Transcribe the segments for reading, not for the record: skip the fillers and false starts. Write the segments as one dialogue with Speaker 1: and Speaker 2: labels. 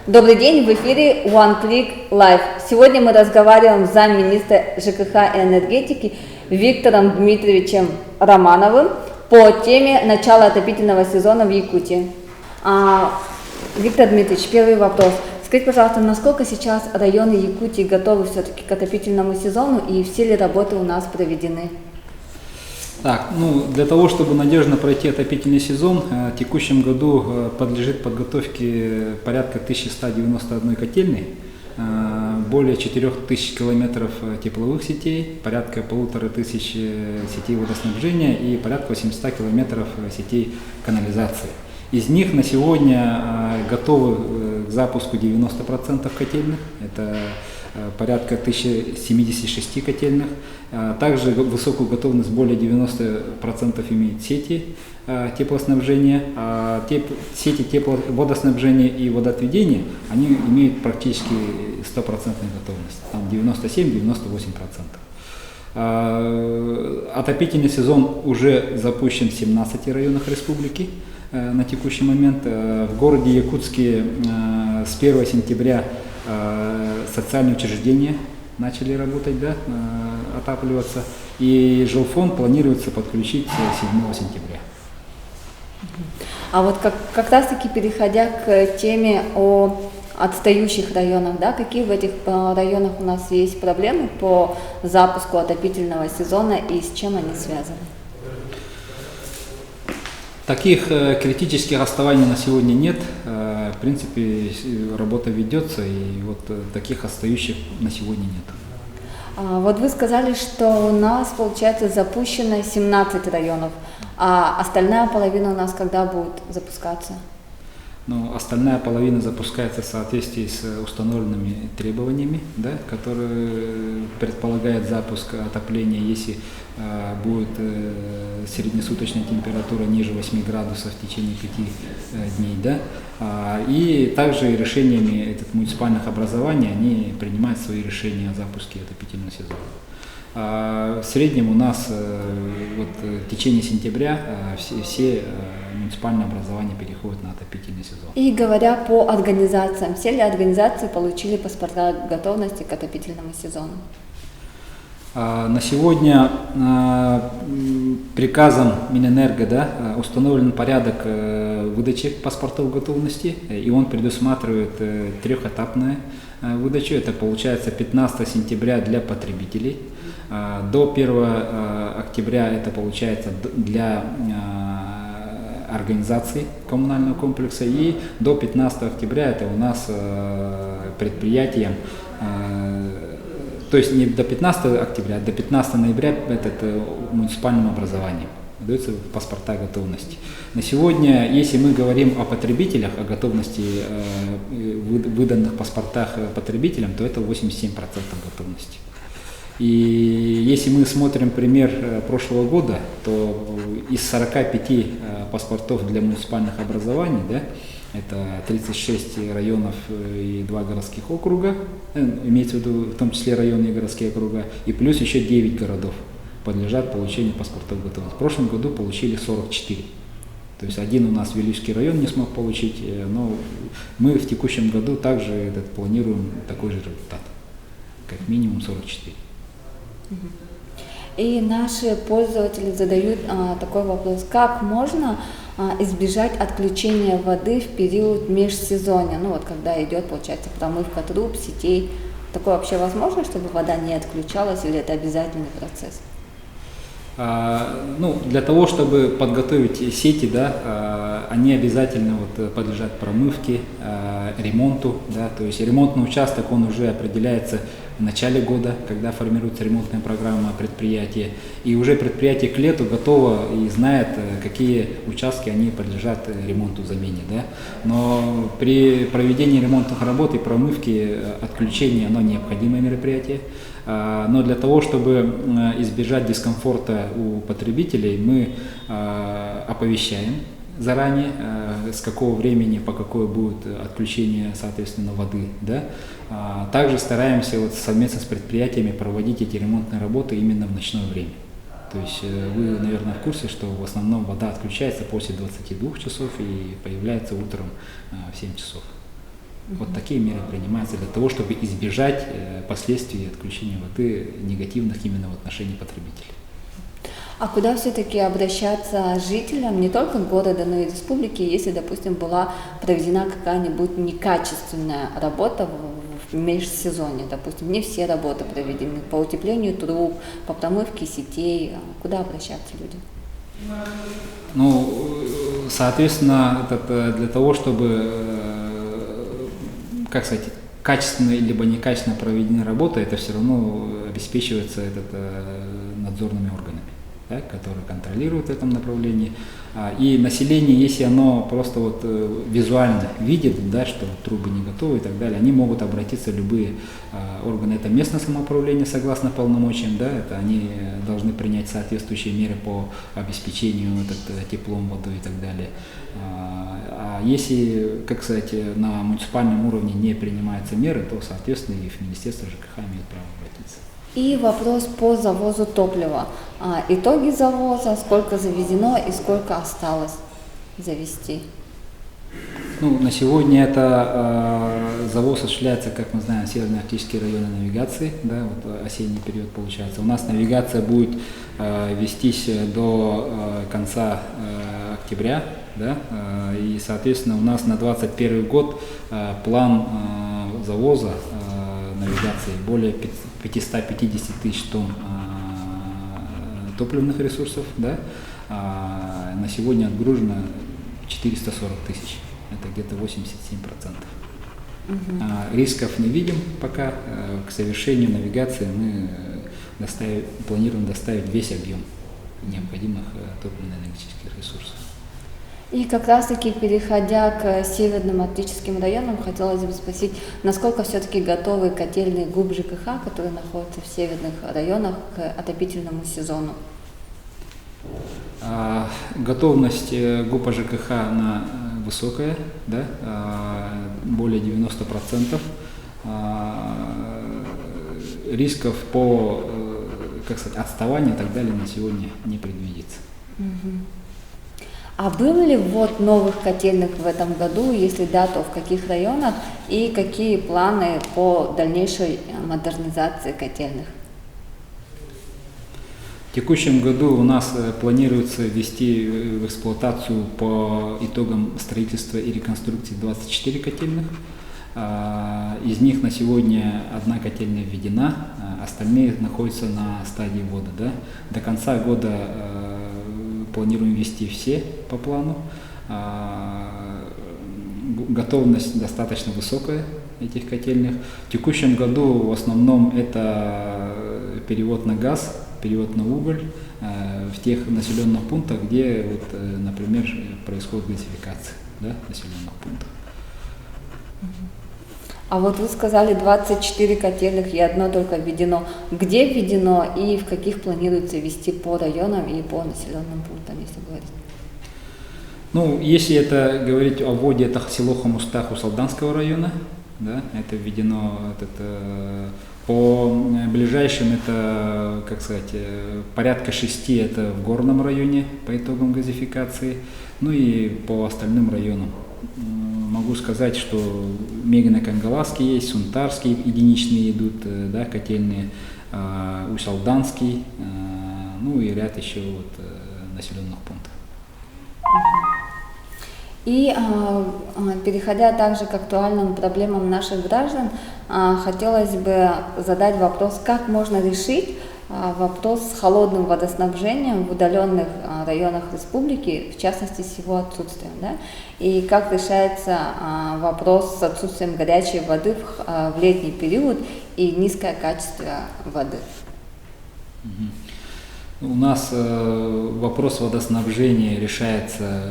Speaker 1: Добрый день, в эфире One Click Live. Сегодня мы разговариваем с замминистра ЖКХ и энергетики Виктором Дмитриевичем Романовым по теме начала отопительного сезона в Якутии. Виктор Дмитриевич, первый вопрос. Скажите, пожалуйста, насколько сейчас районы Якутии готовы все-таки к отопительному сезону и все ли работы у нас проведены?
Speaker 2: Так, для того, чтобы надежно пройти отопительный сезон, в текущем году подлежит подготовке порядка 1191 котельной, более 4000 километров тепловых сетей, порядка 1500 сетей водоснабжения и порядка 800 километров сетей канализации. Из них на сегодня готовы к запуску 90% котельных, это порядка 1076 котельных. Также высокую готовность более 90% имеют сети теплоснабжения. Сети водоснабжения и водоотведения, они имеют практически 100% готовность, там 97-98%. Отопительный сезон уже запущен в 17 районах республики на текущий момент. В городе Якутске с 1 сентября социальные учреждения начали работать, отапливаться, и жилфонд планируется подключить 7 сентября.
Speaker 1: А вот как раз таки переходя к теме о отстающих районах, какие в этих районах у нас есть проблемы по запуску отопительного сезона и с чем они связаны?
Speaker 2: Таких критических отставаний на сегодня нет. В принципе, работа ведется, и вот таких отстающих на сегодня нет.
Speaker 1: Вот вы сказали, что у нас, получается, запущено 17 районов, а остальная половина у нас когда будет запускаться?
Speaker 2: Остальная половина запускается в соответствии с установленными требованиями, которые предполагают запуск отопления, если будет среднесуточная температура ниже 8 градусов в течение 5 дней. И также решениями муниципальных образований они принимают свои решения о запуске отопительного сезона. В среднем у нас в течение сентября все муниципальные образования переходят на отопительный сезон.
Speaker 1: И говоря по организациям, все ли организации получили паспорта готовности к отопительному сезону?
Speaker 2: На сегодня приказом Минэнерго установлен порядок выдачи паспортов готовности, и он предусматривает трехэтапную выдачу. Это получается 15 сентября для потребителей, до 1 октября это получается для организаций коммунального комплекса, и до 15 октября это у нас предприятиям, то есть не до 15 октября, а до 15 ноября это муниципальным образованием даются паспорта готовности. На сегодня, если мы говорим о потребителях, о готовности выданных паспортах потребителям, то это 87% готовности. И если мы смотрим пример прошлого года, то из 45 паспортов для муниципальных образований, это 36 районов и 2 городских округа, имеется в виду в том числе районные и городские округа, и плюс еще 9 городов подлежат получению паспортов готовности. В прошлом году получили 44. То есть один у нас Вилюйский район не смог получить, но мы в текущем году также планируем такой же результат, как минимум 44.
Speaker 1: И наши пользователи задают такой вопрос: как можно избежать отключения воды в период межсезонья, когда идет, получается, промывка труб, сетей? Такое вообще возможно, чтобы вода не отключалась, или это обязательный процесс?
Speaker 2: Для того, чтобы подготовить сети, они обязательно подлежат промывке, ремонту, то есть ремонтный участок, он уже определяется в начале года, когда формируется ремонтная программа предприятия, и уже предприятие к лету готово и знает, какие участки они подлежат ремонту, замене. Но при проведении ремонтных работ и промывки отключение, оно необходимое мероприятие. Но для того, чтобы избежать дискомфорта у потребителей, мы оповещаем заранее, с какого времени, по какое будет отключение, соответственно, воды. Также стараемся совместно с предприятиями проводить эти ремонтные работы именно в ночное время. То есть вы, наверное, в курсе, что в основном вода отключается после 22 часов и появляется утром в 7 часов. Вот такие меры принимаются для того, чтобы избежать последствий отключения воды негативных именно в отношении потребителей.
Speaker 1: А куда все-таки обращаться жителям не только города, но и республики, если, допустим, была проведена какая-нибудь некачественная работа в межсезонье, допустим, не все работы проведены по утеплению труб, по промывке сетей, куда обращаться людям?
Speaker 2: Ну, соответственно, для того, чтобы, как сказать, качественно либо некачественно проведена работа, это все равно обеспечивается надзорными органами, да, которые контролируют в этом направлении. И население, если оно просто вот визуально видит, да, что трубы не готовы и так далее, они могут обратиться в любые органы. Это местное самоуправление согласно полномочиям, да, это они должны принять соответствующие меры по обеспечению теплом, водой и так далее. А если, как сказать, на муниципальном уровне не принимаются меры, то, соответственно, и в Министерство ЖКХ имеет право обратиться.
Speaker 1: И вопрос по завозу топлива. Итоги завоза, сколько завезено и сколько осталось завезти?
Speaker 2: Ну, на сегодня это завоз осуществляется, как мы знаем, Северно-Арктические районы навигации, да, вот осенний период получается. У нас навигация будет вестись до конца октября, да, и, соответственно, у нас на 2021 год план завоза навигации более 550 тысяч тонн топливных ресурсов, да, на сегодня отгружено 440 тысяч, это где-то 87%. Рисков не видим пока, к совершению навигации мы планируем доставить весь объем необходимых топливно-энергетических ресурсов.
Speaker 1: И как раз-таки, переходя к северным арктическим районам, хотелось бы спросить, насколько все-таки готовы котельные ГУП ЖКХ, которые находятся в северных районах, к отопительному сезону?
Speaker 2: Готовность ГУПа ЖКХ она высокая, да, более 90%. Рисков по, как сказать, отставанию и так далее на сегодня не предвидится.
Speaker 1: А был ли ввод новых котельных в этом году, если да, то в каких районах, и какие планы по дальнейшей модернизации котельных?
Speaker 2: В текущем году у нас планируется ввести в эксплуатацию по итогам строительства и реконструкции 24 котельных. Из них на сегодня одна котельная введена, остальные находятся на стадии ввода. Да? До конца года планируем ввести все по плану. Готовность достаточно высокая этих котельных. В текущем году в основном это перевод на газ, перевод на уголь в тех населенных пунктах, где, вот, например, происходит газификация, да, населенных пунктов.
Speaker 1: А вот вы сказали 24 котельных и одно только введено. Где введено и в каких планируется ввести по районам и по населенным пунктам, если говорить?
Speaker 2: Ну, если это говорить о вводе, это село Хомустах Усалданского района, да, это введено по ближайшим, это, как сказать, порядка 6 это в горном районе по итогам газификации, ну и по остальным районам. Могу сказать, что Мегино-Кангаласский есть, Сунтарский единичные идут, да, котельные, Усалданский, ну и ряд еще вот населенных пунктов.
Speaker 1: И переходя также к актуальным проблемам наших граждан, хотелось бы задать вопрос, как можно решить вопрос с холодным водоснабжением в удаленных районах республики, в частности с его отсутствием, да? И как решается вопрос с отсутствием горячей воды в летний период и низкое качество воды.
Speaker 2: У нас вопрос водоснабжения решается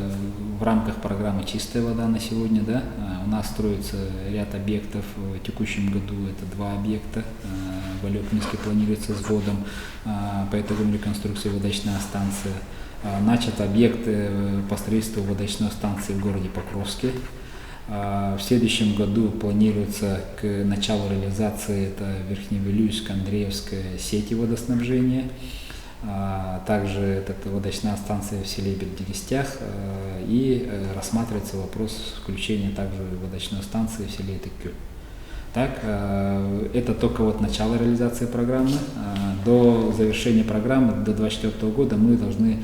Speaker 2: в рамках программы «Чистая вода» на сегодня. Да? У нас строится ряд объектов. В текущем году это 2 объекта. В Алепинске планируется с вводом по итогам реконструкции водочная станция. Начат объект по строительству водочной станции в городе Покровске. В следующем году планируется к началу реализации это Верхневилюйск, Андреевская сети водоснабжения. также водочная станция в селе Бердянистях, и рассматривается вопрос включения также водочной станции в селе Тыккүл. Так, это только вот начало реализации программы. До завершения программы, до 2024 года, мы должны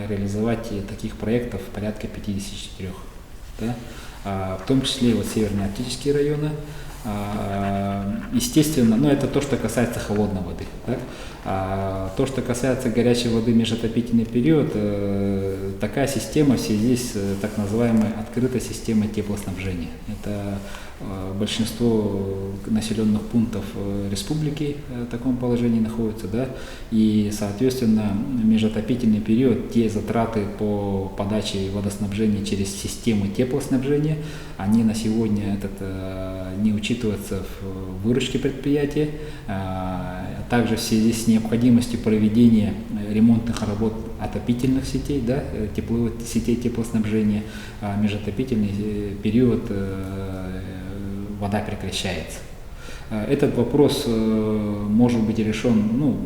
Speaker 2: реализовать таких проектов порядка 54. Да? В том числе вот северные арктические районы. Естественно, это то, что касается холодной воды. Так? То, что касается горячей воды в межотопительный период, такая система в связи с так называемой открытой системой теплоснабжения. Это большинство населенных пунктов республики в таком положении находятся, да, и, соответственно, в межотопительный период те затраты по подаче водоснабжения через системы теплоснабжения, они на сегодня не учитываются в выручке предприятия. Также в связи с необходимостью проведения ремонтных работ отопительных сетей, да, сетей теплоснабжения, межотопительный период вода прекращается. Этот вопрос может быть решен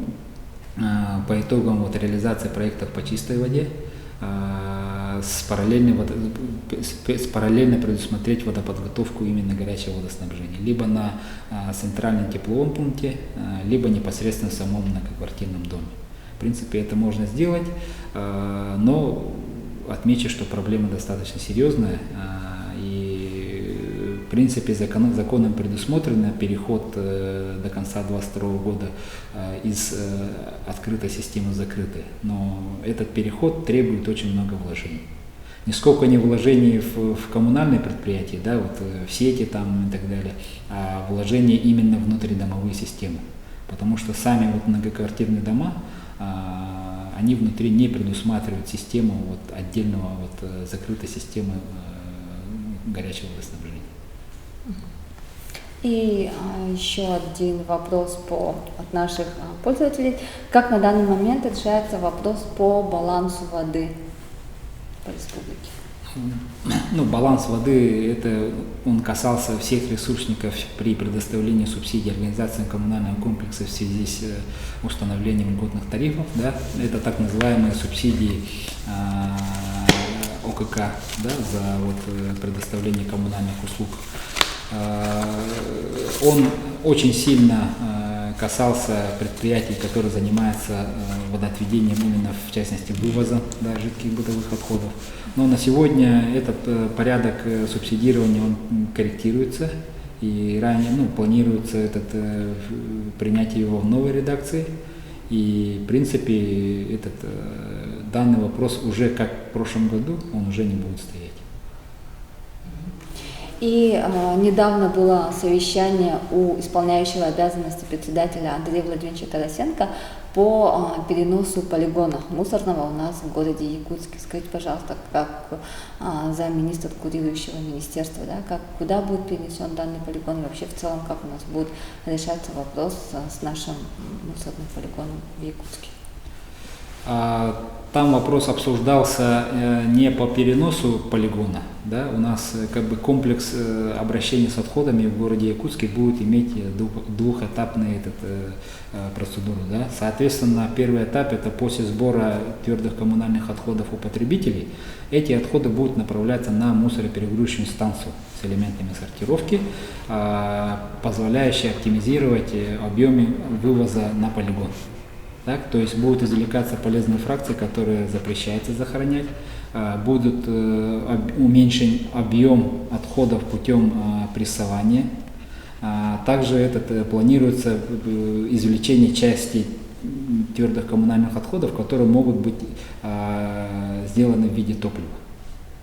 Speaker 2: по итогам реализации проектов по чистой воде, параллельно предусмотреть водоподготовку именно горячего водоснабжения, либо на центральном тепловом пункте, либо непосредственно в самом многоквартирном доме. В принципе, это можно сделать, но отмечу, что проблема достаточно серьезная, и в принципе законом предусмотрено переход до конца 2022 года из открытой системы в закрытой, но этот переход требует очень много вложений. Не сколько не вложений в коммунальные предприятия, да, в сети там и так далее, а вложения именно в внутридомовые системы, потому что сами многоквартирные дома, они внутри не предусматривают систему отдельного закрытой системы горячего водоснабжения.
Speaker 1: И еще один вопрос от наших пользователей. Как на данный момент решается вопрос по балансу воды по республике?
Speaker 2: Баланс воды, он касался всех ресурсников при предоставлении субсидий организациям коммунального комплекса в связи с установлением льготных тарифов. Да? Это так называемые субсидии ОКК, да, за предоставление коммунальных услуг. Он очень сильно касался предприятий, которые занимаются водоотведением именно в частности вывоза, да, жидких бытовых отходов. Но на сегодня этот порядок субсидирования он корректируется, и ранее планируется принятие его в новой редакции. И в принципе данный вопрос уже как в прошлом году, он уже не будет стоять.
Speaker 1: И недавно было совещание у исполняющего обязанности председателя Андрея Владимировича Тарасенко по переносу полигона мусорного у нас в городе Якутске. Скажите, пожалуйста, как замминистра курирующего министерства, да, куда будет перенесен данный полигон и вообще в целом, как у нас будет решаться вопрос с нашим мусорным полигоном в Якутске?
Speaker 2: Там вопрос обсуждался не по переносу полигона, да, у нас комплекс обращения с отходами в городе Якутске будет иметь двухэтапную процедуру. Да. Соответственно, первый этап — это после сбора твердых коммунальных отходов у потребителей. Эти отходы будут направляться на мусороперегрузочную станцию с элементами сортировки, позволяющие оптимизировать объемы вывоза на полигон. Так, то есть будут извлекаться полезные фракции, которые запрещается захоронять, будет уменьшен объем отходов путем прессования. Также планируется извлечение части твердых коммунальных отходов, которые могут быть сделаны в виде топлива,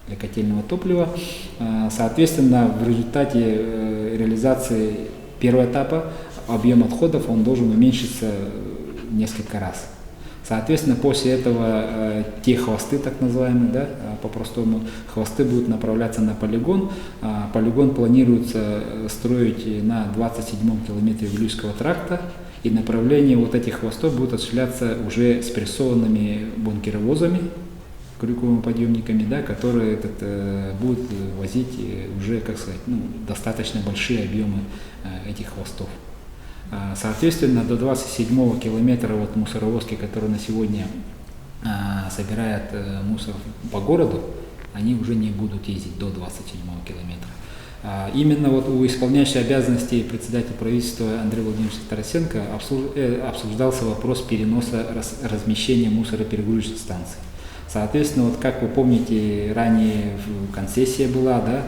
Speaker 2: для котельного топлива. Соответственно, в результате реализации первого этапа объем отходов он должен уменьшиться несколько раз. Соответственно, после этого те хвосты, так называемые, да, по-простому, хвосты будут направляться на полигон. Полигон планируется строить на 27-м километре Вилюйского тракта, и направление этих хвостов будет осуществляться уже спрессованными бункеровозами, крюковыми-подъемниками, да, которые будут возить уже, достаточно большие объемы этих хвостов. Соответственно, до 27 километра вот мусоровозки, которые на сегодня собирают мусор по городу, они уже не будут ездить до 27 километра. Именно вот у исполняющей обязанности председателя правительства Андрея Владимировича Тарасенко обсуждался вопрос переноса размещения мусороперегрузочных станций. Соответственно, вот как вы помните, ранее концессия была, да,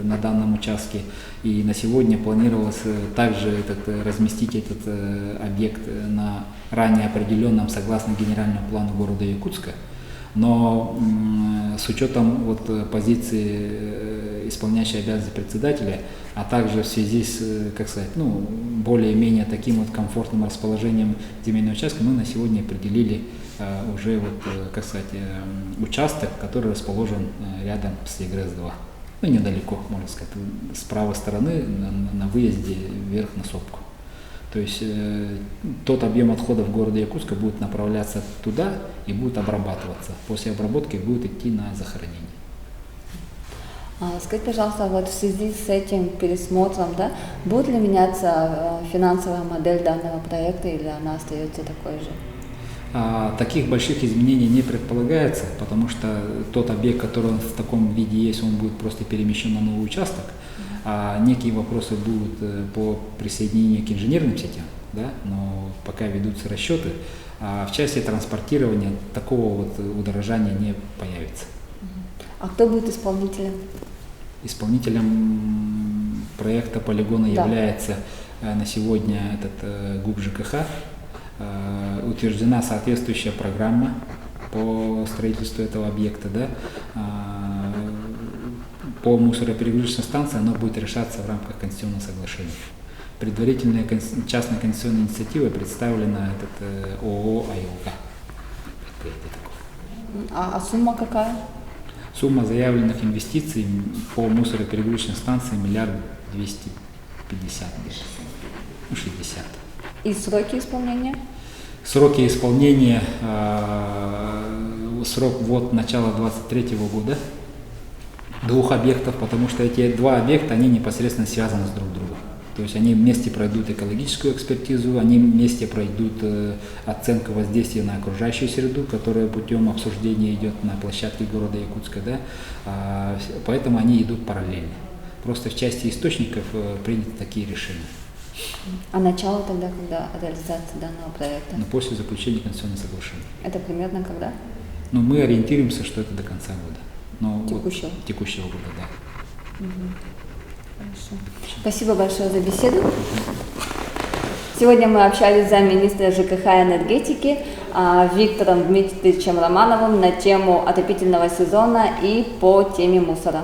Speaker 2: на данном участке, и на сегодня планировалось также разместить этот объект на ранее определенном согласно генеральному плану города Якутска. Но с учетом вот позиции исполняющей обязанности председателя, а также в связи с, как сказать, ну, более-менее таким вот комфортным расположением земельного участка, мы на сегодня определили уже вот, как сказать, участок, который расположен рядом с ЕГРС-2. Ну, недалеко, можно сказать, с правой стороны на выезде вверх на сопку. То есть тот объем отходов города Якутска будет направляться туда и будет обрабатываться. После обработки будет идти на захоронение.
Speaker 1: Скажите, пожалуйста, вот в связи с этим пересмотром, да, будет ли меняться финансовая модель данного проекта или она остается такой же?
Speaker 2: Таких больших изменений не предполагается, потому что тот объект, который в таком виде есть, он будет просто перемещен на новый участок, а некие вопросы будут по присоединению к инженерным сетям, да, но пока ведутся расчеты, а в части транспортирования такого вот удорожания не появится.
Speaker 1: А кто будет исполнителем?
Speaker 2: Исполнителем проекта полигона
Speaker 1: Да.
Speaker 2: является на сегодня этот ГУП ЖКХ. Утверждена соответствующая программа по строительству этого объекта, да. По мусороперегрузочной станции оно будет решаться в рамках конституционного соглашения. Предварительная частная конституционная инициатива представлена ООО «АИЛК».
Speaker 1: А сумма какая?
Speaker 2: Сумма заявленных инвестиций по мусороперегрузочной станции 1 250 000 000, 60.
Speaker 1: И сроки исполнения?
Speaker 2: Сроки исполнения, срок вот начала 2023 года, 2 объектов, потому что эти 2 объекта, они непосредственно связаны с друг другом. То есть они вместе пройдут экологическую экспертизу, они вместе пройдут оценку воздействия на окружающую среду, которая путем обсуждения идет на площадке города Якутска, да? Поэтому они идут параллельно. Просто в части источников приняты такие решения.
Speaker 1: А начало тогда, когда реализация данного проекта?
Speaker 2: Но после заключения конституционного соглашения.
Speaker 1: Это примерно когда?
Speaker 2: Но мы ориентируемся, что это до конца года. Но
Speaker 1: Текущего?
Speaker 2: Вот, текущего года, да.
Speaker 1: Хорошо. Спасибо большое за беседу. Сегодня мы общались с замминистра ЖКХ и энергетики Виктором Дмитриевичем Романовым на тему отопительного сезона и по теме мусора.